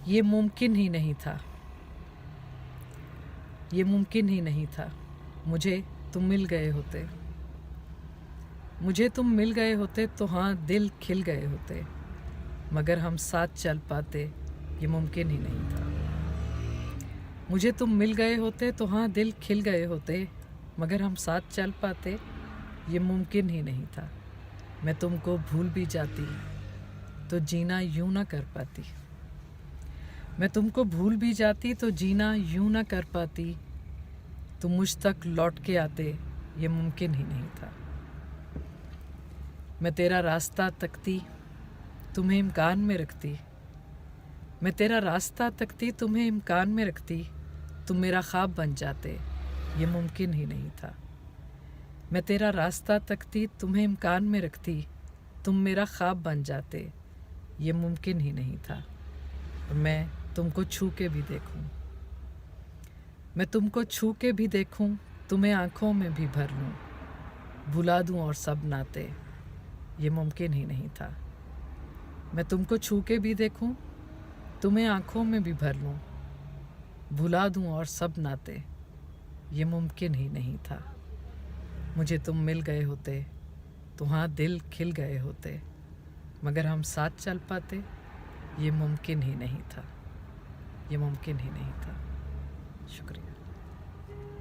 ये मुमकिन ही नहीं था, ये मुमकिन ही नहीं था। मुझे तुम मिल गए होते, मुझे तुम मिल गए होते तो हाँ दिल खिल गए होते, मगर हम साथ चल पाते ये मुमकिन ही नहीं था। मुझे तुम मिल गए होते तो हाँ दिल खिल गए होते, मगर हम साथ चल पाते ये मुमकिन ही नहीं था। मैं तुमको भूल भी जाती तो जीना यूं ना कर पाती, मैं तुमको भूल भी जाती तो जीना यूं ना कर पाती। तुम मुझ तक लौट के आते ये मुमकिन ही नहीं था। मैं तेरा रास्ता तकती तुम्हें इम्कान में रखती, मैं तेरा रास्ता तकती तुम्हें इम्कान में रखती। तुम मेरा ख्वाब बन जाते ये मुमकिन ही नहीं था। मैं तेरा रास्ता तकती तुम्हें इम्कान में रखती, तुम मेरा ख्वाब बन जाते ये मुमकिन ही नहीं था। और मैं तुमको छू के भी देखूं, मैं तुमको छू के भी देखूं, तुम्हें आँखों में भी भर लूं, भुला दूं और सब नाते ये मुमकिन ही नहीं था। मैं तुमको छू के भी देखूं, तुम्हें आँखों में भी भर लूं, भुला दूं और सब नाते ये मुमकिन ही नहीं था। मुझे तुम मिल गए होते तो हाँ दिल खिल गए होते, मगर हम साथ चल पाते ये मुमकिन ही नहीं था, ये मुमकिन ही नहीं था। शुक्रिया।